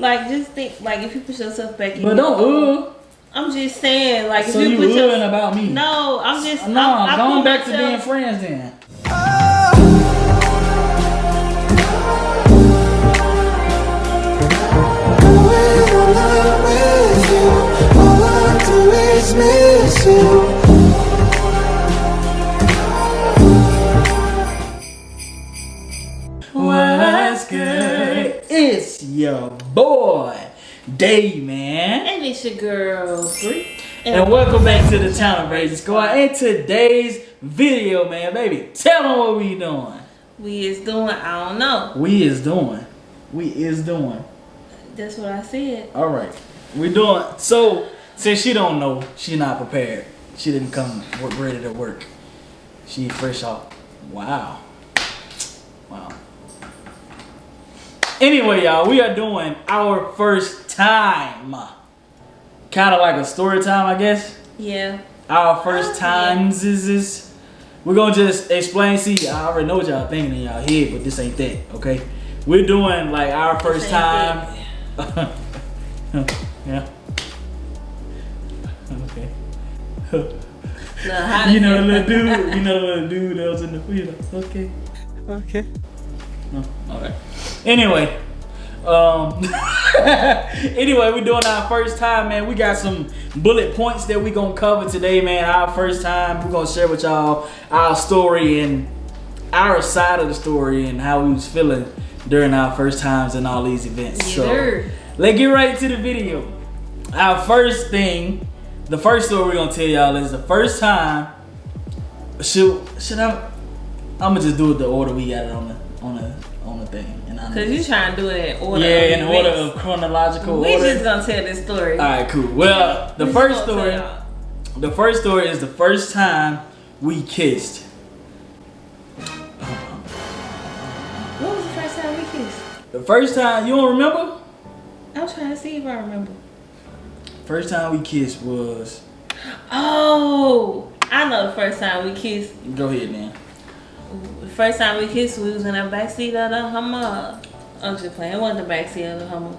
Like, just think, like, if you put yourself back in. But don't I'm just saying, like, so if you put put yourself about me. No, I'm just. No, I'm going back to being friends then. Miss you. What's good? It's your boy, Daii, man. And it's your girl, Bre. And welcome back to the Daii Bre Squad. In today's video, man, baby, tell them what we doing. We is doing, I don't know. We is doing. That's what I said. All right. We doing. So, since she don't know, she not prepared. She didn't come ready to work. She fresh off. Wow. Anyway, y'all, we are doing our first time. Kind of like a story time, I guess. Yeah. Our first times is this. We're gonna just explain. See, I already know what y'all thinking in y'all head, but this ain't that, okay? We're doing like our first time. Yeah. Okay. You know the little dude. You know the little dude that was in the field. Okay. Okay. No. Alright. Anyway. Anyway, we're doing our first time, man. We got some bullet points that we gonna cover today, man. Our first time. We're gonna share with y'all our story and our side of the story and how we was feeling during our first times and all these events. Yeah. So let's get right to the video. Our first thing, the first story we're gonna tell y'all is the first time. Should I? I'm gonna just do it the order we got it on the thing. Cause you trying to do it in order. Yeah, in order of chronological order. We just gonna tell this story. All right, cool. Well, the first story is the first time we kissed. What was the first time we kissed? The first time, you don't remember? I'm trying to see if I remember. First time we kissed was. Oh, I know the first time we kissed. Go ahead, man. The first time we kissed, we was in the backseat of the Hummer. I'm just playing. It wasn't the backseat of the Hummer,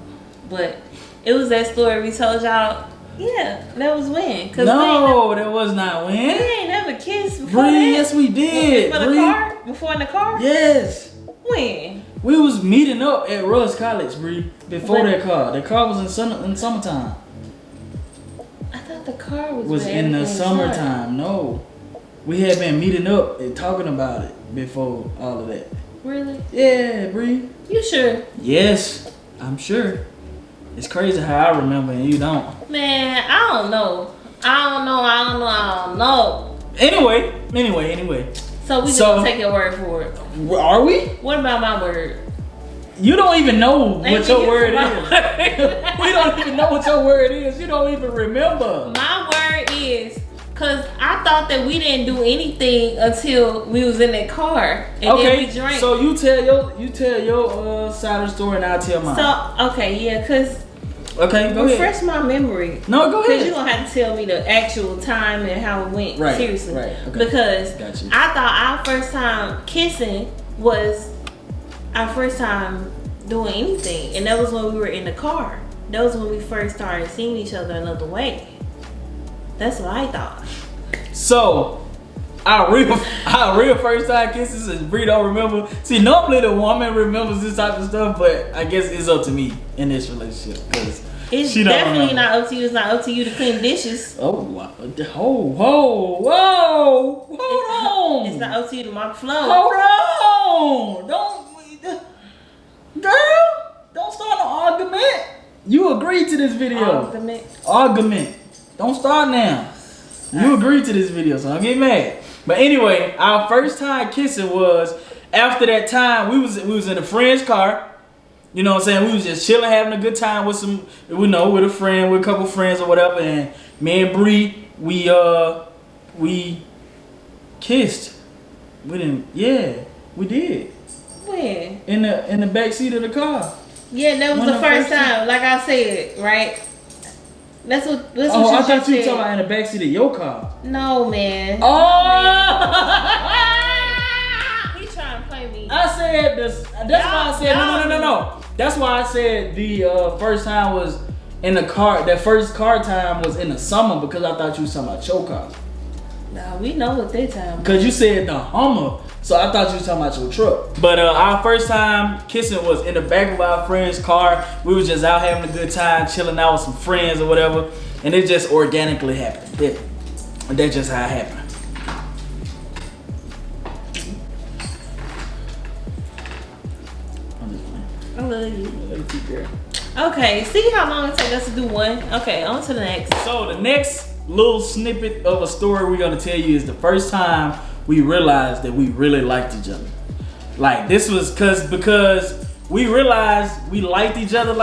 but it was that story we told y'all. Yeah, that was when. No, that was not when. We ain't never kissed before. Bre, yes we did. Before the car? Before in the car? Yes. When? We was meeting up at Russ College, Bre. Before that car. The car was in summertime. I thought the car was in the summertime. No. We had been meeting up and talking about it before all of that. Really? Yeah, Bre. You sure? Yes, I'm sure. It's crazy how I remember and you don't. Man, I don't know. I don't know. Anyway. So we just gonna take your word for it. Are we? What about my word? You don't even know what your word is. We don't even know what your word is. You don't even remember. My word is, cause I thought that we didn't do anything until we was in that car and then we drank. So you tell your side of the story and I'll tell mine. So okay, yeah, cause go ahead. Refresh my memory. No, go ahead. Cause you gonna have to tell me the actual time and how it went. Right. Seriously. Right. Okay. Because Gotcha. I thought our first time kissing was our first time doing anything, and that was when we were in the car. That was when we first started seeing each other another way. That's what I thought. So, our real first time kisses is Bre don't remember. See, normally the woman remembers this type of stuff, but I guess it's up to me in this relationship because it's she don't definitely remember. not up to you. It's not up to you to clean dishes. Oh, wow. Hold on. It's not up to you to mop the floor. Hold on. Don't start an argument. You agreed to this video. Argument. Don't start now. You agreed to this video, so don't get mad. But anyway, our first time kissing was after that time we was in a friend's car. You know what I'm saying? We was just chilling, having a good time with with a friend, with a couple friends or whatever. And me and Bre, we kissed. We didn't. Yeah, we did. When? In the back seat of the car. Yeah, that was the first time. Like I said, right? That's what I thought you were talking about in the backseat of your car. No, man. Oh! He trying to play me. I said this. That's why I said no. That's why I said the first time was in the car. That first car time was in the summer because I thought you was talking about your car. Nah, we know what that time was. Because you said the Hummer, so I thought you was talking about your truck. But our first time kissing was in the back of our friend's car. We was just out having a good time, chilling out with some friends or whatever. And it just organically happened. That's just how it happened. I love you. I love you, girl. Okay, see how long it takes us to do one? Okay, on to the next. So the next little snippet of a story we're gonna tell you is the first time we realized that we really liked each other. Like this was because we realized we liked each other.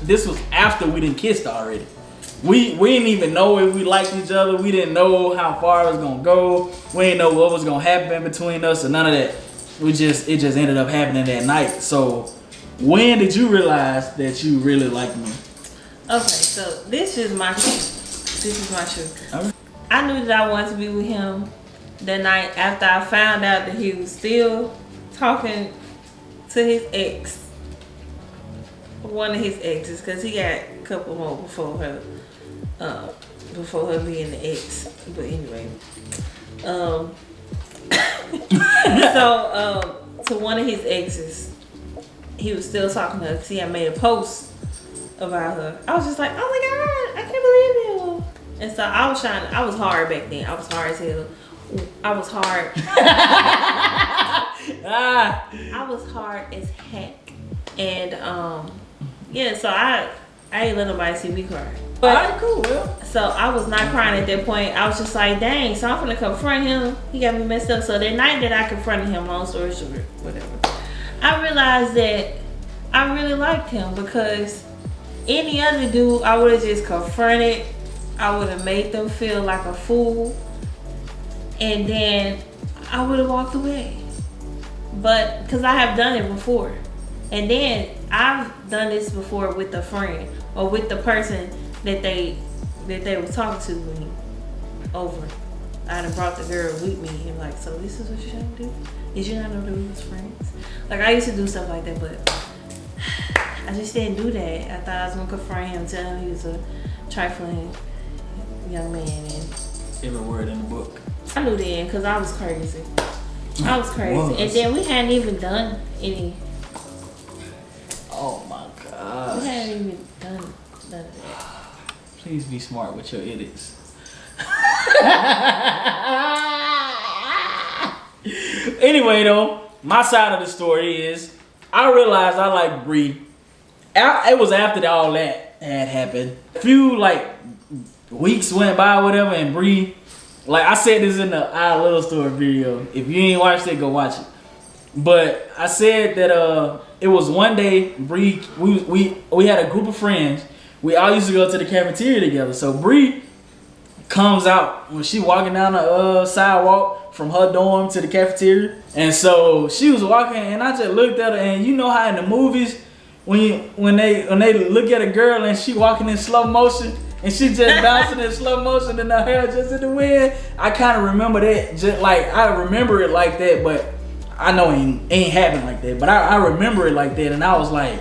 This was after we done kissed already. We didn't even know if we liked each other. We didn't know how far it was gonna go. We didn't know what was gonna happen between us or none of that. It just ended up happening that night. So when did you realize that you really liked me? Okay, so this is my truth. This is my truth. Okay. I knew that I wanted to be with him the night after I found out that he was still talking to his ex. One of his exes, because he got a couple more before her being the ex. But anyway. To one of his exes, he was still talking to her because he had made a post about her. I was just like, oh my God, I can't believe you. And so I was hard back then. I was hard as hell. I was hard. I was hard as heck. And yeah, so I ain't let nobody see me cry. But alright, cool, well. So I was not crying at that point. I was just like, dang, so I'm gonna confront him. He got me messed up. So that night that I confronted him, long story short, whatever, I realized that I really liked him because any other dude I would have just confronted. I would have made them feel like a fool. And then I would have walked away. But because I have done it before. And then I've done this before with a friend or with the person that they were talking to me over. I done brought the girl with me and like, so this is what you're trying to do? Did you not know that we was friends? Like I used to do stuff like that, but I just didn't do that. I thought I was gonna confront him, tell him he was a trifling young man, and every word in the book. I knew then because I was crazy. And then we hadn't even done any. Oh my God. We hadn't even done none of that. Please be smart with your edits. Anyway, though, my side of the story is I realized I like Bre. It was after all that had happened. A few weeks went by, whatever, and Bre, like I said this in the Our Little Story video. If you ain't watched it, go watch it. But I said that it was one day Bre, we had a group of friends. We all used to go to the cafeteria together. So Bre comes out when she walking down the sidewalk from her dorm to the cafeteria. And so she was walking and I just looked at her, and you know how in the movies when they look at a girl and she walking in slow motion and she just bouncing in slow motion and her hair just in the wind. I kind of remember that, just like I remember it like that, but I know it ain't happened like that. But I remember it like that, and I was like,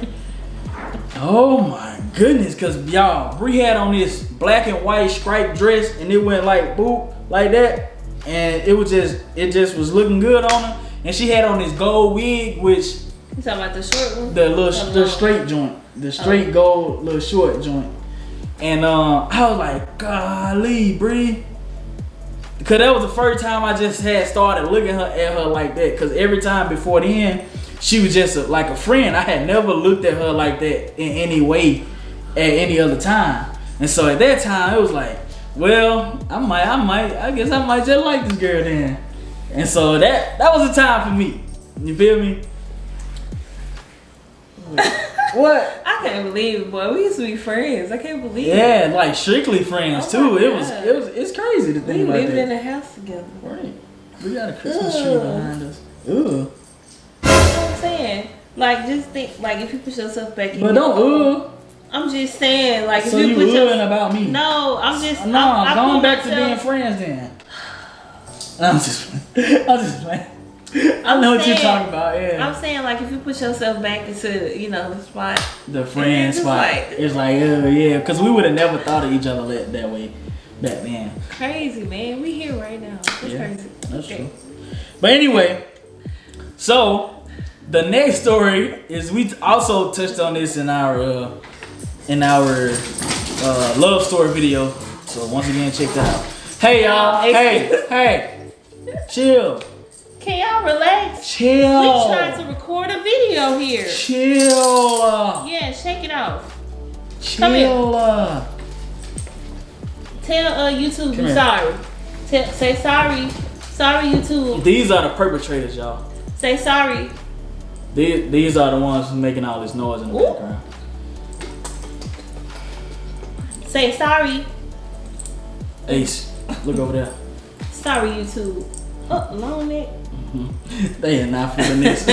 oh my goodness, cause y'all, Bre had on this black and white striped dress, and it went like boop like that, and it just was looking good on her, and she had on this gold wig, which you talking about the short one? The straight joint, the straight gold little short joint, and I was like, golly, Bre. Cause that was the first time I just had started looking at her like that. Cause every time before then, she was just like a friend. I had never looked at her like that in any way at any other time. And so at that time, it was like, well, I guess I might just like this girl then. And so that was the time for me. You feel me? What? I can't believe it, boy. We used to be friends. I can't believe it. Yeah, like strictly friends too. It's crazy to think about that. We lived in a house together. Right. We got a Christmas tree behind us. Ugh. You know what I'm saying? Like, just think, like, if you put yourself back in. But don't I'm just saying, like, so if you put yourself about me. No, I'm just. No, I'm going back to myself... being friends then. I'm just playing. I know what you're talking about. Yeah. I'm saying like if you put yourself back into the spot, the friend spot. It's like yeah, because we would have never thought of each other that way back then. Crazy, man. We here right now. That's crazy. That's true. But anyway, so the next story is we also touched on this in our love story video. So once again, check that out. Hey y'all. Hey. Chill. Can y'all relax? Chill. We trying to record a video here. Chill. Yeah, shake it off. Chill. Tell YouTube you're sorry. Say sorry. Sorry, YouTube. These are the perpetrators, y'all. Say sorry. These are the ones making all this noise in the background. Say sorry. Ace, look over there. Sorry, YouTube. Oh, long neck. They are not feeling this.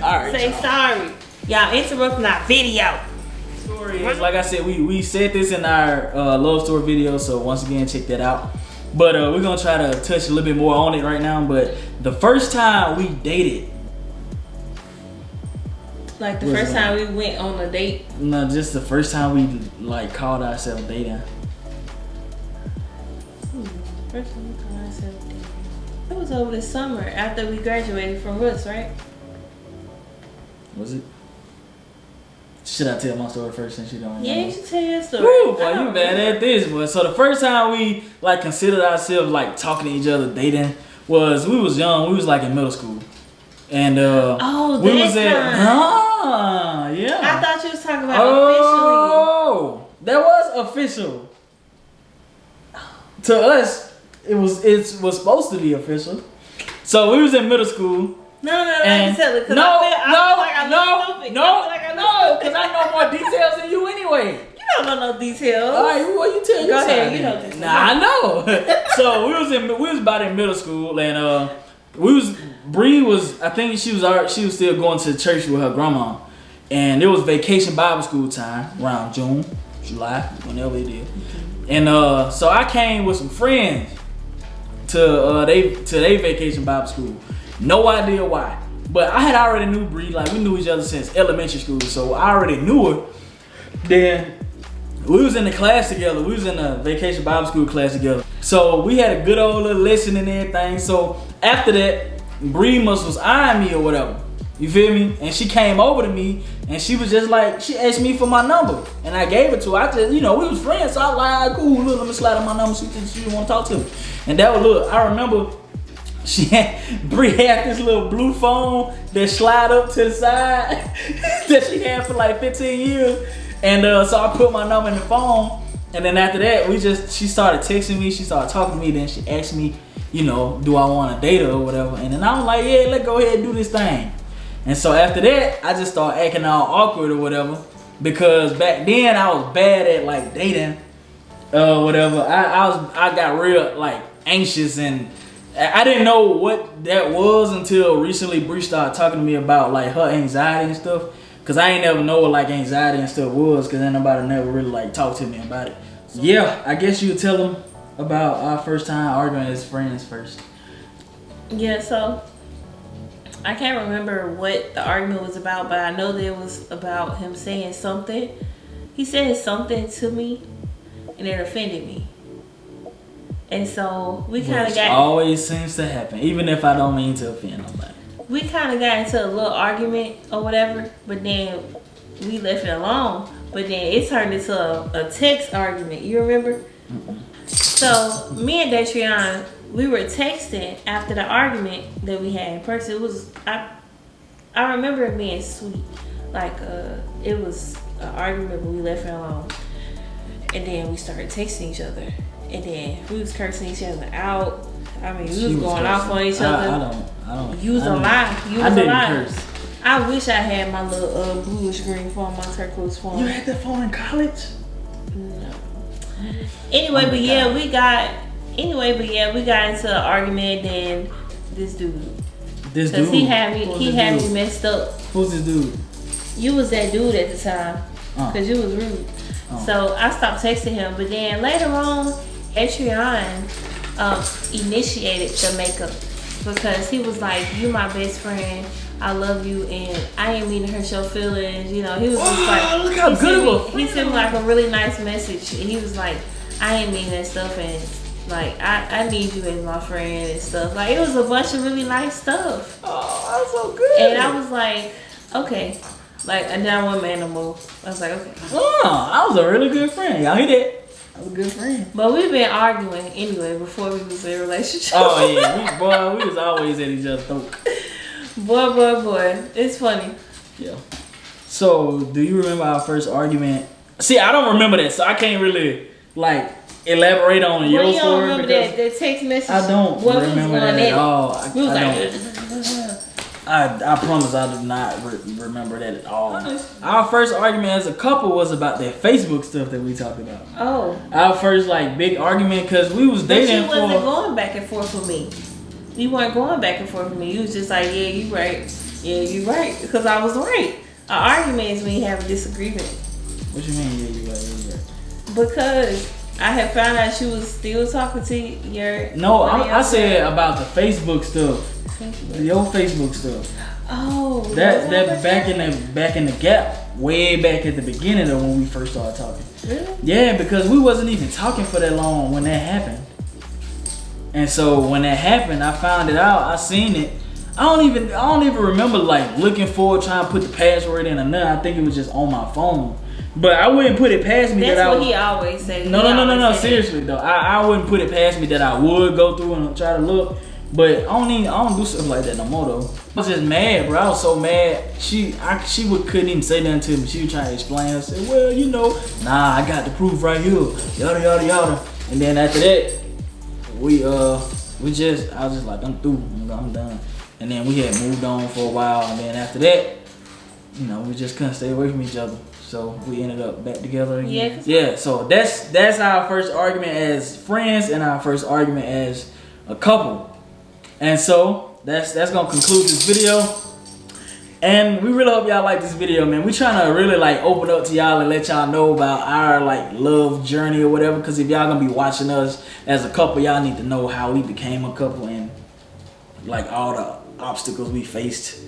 All right. Say sorry. Y'all interrupting our video. Story is, like I said, we said this in our love story video, so once again, check that out. But we're gonna try to touch a little bit more on it right now. But the first time we dated. Like the first time we went on a date? No, just the first time we like called ourselves dating. First time we called ourselves dating. It was over the summer after we graduated from Roots, right? Was it? Should I tell my story first since you don't remember? Yeah, you should tell your story. Woo, boy, you bad at this, boy. So the first time we like considered ourselves like talking to each other, dating, was we was young. We was like in middle school. And we was at yeah. I thought you was talking about officially. Oh, that was official. To us, it was supposed to be official. So we was in middle school. No, I can tell it. No, because I know more details than you anyway. You don't know no details. All right, what you tell? Go ahead, you know this. Nah, I know. So we was about in middle school, and Bree was, I think she was still going to church with her grandma, and it was vacation Bible school time around June, July, whenever it is. And so I came with some friends to their vacation Bible school. No idea why, but I had already knew Bree. Like we knew each other since elementary school, so I already knew her. Then we was in the class together. We was in the vacation Bible school class together. So we had a good old little lesson and everything. So after that, Bree was eyeing me or whatever. You feel me? And she came over to me and she was just like, she asked me for my number. And I gave it to her. I just, we was friends. So I was like, all right, cool, look, let me slide on my number. She want to talk to me. And that was, look, I remember Bree had this little blue phone that slide up to the side that she had for like 15 years. And so I put my number in the phone. And then after that, she started texting me. She started talking to me. Then she asked me, do I want to date her or whatever. And then I was like, yeah, let's go ahead and do this thing. And so after that, I just started acting all awkward or whatever. Because back then, I was bad at like dating whatever. I got real like anxious, and I didn't know what that was until recently Bree started talking to me about like her anxiety and stuff. Cause I ain't never know what like anxiety and stuff was, cause ain't nobody never really like talked to me about it. So, yeah, I guess you would tell them about our first time arguing as friends first. Yeah, so I can't remember what the argument was about, but I know that it was about him saying something. He said something to me, and it offended me. And so we kind of got. Always seems to happen, even if I don't mean to offend nobody. We kind of got into a little argument or whatever, but then we left it alone. But then it turned into a text argument. You remember? Mm-mm. So me and Datrion, we were texting after the argument that we had in person. It was I remember it being sweet. Like it was an argument, but we left it alone. And then we started texting each other. And then we was cursing each other out. I mean, we was going off on each other. I don't. You was a lie. You was a lie. Curse. I wish I had my little bluish green phone, my turquoise phone. You had that phone in college? No. Anyway, but yeah, we got into an argument. Then this dude. Because he had me messed up. Who's this dude? You was that dude at the time. Because you was rude. So I stopped texting him. But then later on, Patreon initiated the makeup. because he was like, "You my best friend. I love you, and I ain't mean to hurt your feelings." You know, he was just like, look how good of a he sent me like a really nice message. And he was like, "I ain't mean that stuff, and like I need you as my friend and stuff." Like it was a bunch of really nice stuff. Oh, that's so good. And I was like, okay. Like, and then I wasn't man no more. I was like, okay. Oh, I was a really good friend. Y'all hear that? I was a good friend. But we've been arguing anyway before we was in a relationship. Oh yeah, we was always at each other's throat. Boy. It's funny. Yeah. So, do you remember our first argument? See, I don't remember that, so I can't really like elaborate on your story. You don't remember that text message? I don't remember that at all. I promise I do not remember that at all. Our first argument as a couple was about that Facebook stuff that we talked about. Oh. Our first like big argument because we was dating but you wasn't going back and forth with me. You weren't going back and forth with me. You was just like, yeah, you right. Yeah, you right. Because I was right. An argument is when you have a disagreement. What you mean, yeah, you right? Because I had found out she was still talking to your... No, I said about the Facebook stuff. Your Facebook stuff. Oh, that back in the gap, way back at the beginning of when we first started talking. Really? Yeah, because we wasn't even talking for that long when that happened. And so when that happened, I found it out. I seen it. I don't even remember like looking for it, trying to put the password in or nothing. I think it was just on my phone. But I wouldn't put it past me. That's what he always said. No. Seriously though, I wouldn't put it past me that I would go through and try to look. But I don't do stuff like that no more though. I was just mad, bro. I was so mad. She couldn't even say nothing to me. She was trying to explain. I said, well, you know, nah, I got the proof right here. Yada yada yada. And then after that, I was just like, I'm through. I'm done. And then we had moved on for a while. And then after that, you know, we just couldn't stay away from each other. So we ended up back together again. Yeah. So that's our first argument as friends and our first argument as a couple. And so that's gonna conclude this video. And we really hope y'all like this video, man. We trying to really like open up to y'all and let y'all know about our like love journey or whatever. Cause if y'all gonna be watching us as a couple, y'all need to know how we became a couple and like all the obstacles we faced.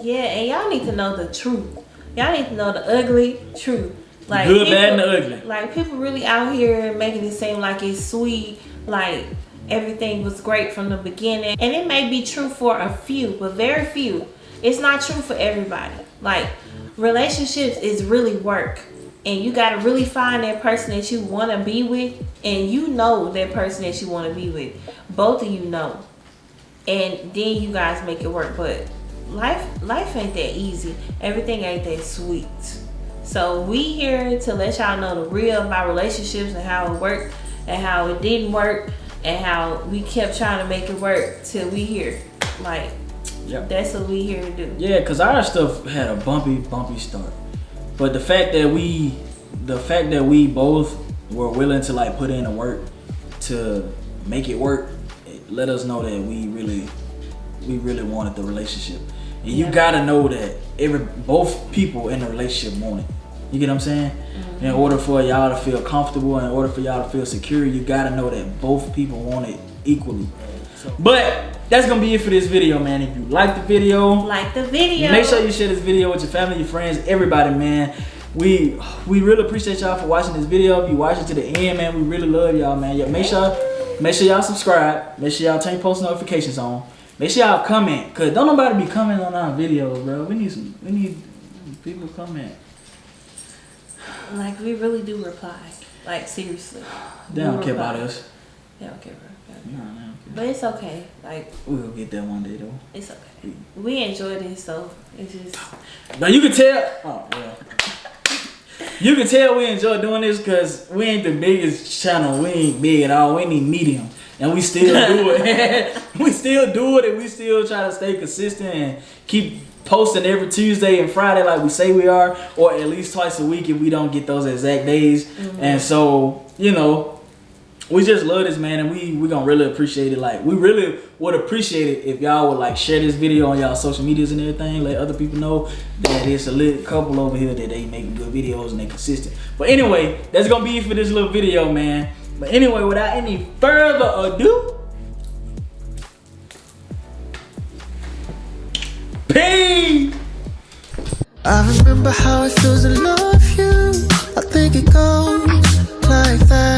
Yeah, and y'all need to know the truth. Y'all need to know the ugly truth. Like good, bad, and the ugly. Like people really out here making it seem like it's sweet, like everything was great from the beginning. And it may be true for a few, but very few. It's not true for everybody. Like relationships is really work. And you gotta really find that person that you wanna be with. And you know that person that you wanna be with. Both of you know. And then you guys make it work. But life ain't that easy. Everything ain't that sweet. So we here to let y'all know the real about relationships and how it worked and how it didn't work and how we kept trying to make it work till we here. Like, yep. That's what we here to do. Yeah, cause our stuff had a bumpy start. But the fact that we both were willing to like put in the work to make it work, it let us know that we really wanted the relationship. And you gotta know that both people in the relationship want it. You get what I'm saying? Mm-hmm. In order for y'all to feel comfortable, in order for y'all to feel secure, you gotta know that both people want it equally. But that's gonna be it for this video, man. If you like the video, make sure you share this video with your family, your friends, everybody, man. We really appreciate y'all for watching this video. If you watch it to the end, man, we really love y'all, man. Make sure y'all subscribe. Make sure y'all turn post notifications on. Make sure y'all comment, cause don't nobody be commenting on our videos, bro. We need people to comment. Like we really do reply. Like seriously. They don't care about us. They don't care about us. They don't care. But it's okay. Like we'll get that one day though. It's okay. We enjoy this, so it's just. Now you can tell. Oh yeah. You can tell we enjoy doing this because we ain't the biggest channel. We ain't big at all. We ain't even medium. And we still do it. We still do it and we still try to stay consistent and keep posting every Tuesday and Friday like we say we are, or at least twice a week if we don't get those exact days. Mm-hmm. And so, you know, we just love this, man, and we gonna really appreciate it. Like, we really would appreciate it if y'all would like share this video on y'all social medias and everything. Let other people know that it's a little couple over here that they making good videos and they consistent. But anyway, that's gonna be it for this little video, man. But anyway, without any further ado, Peace. I remember how it feels alone.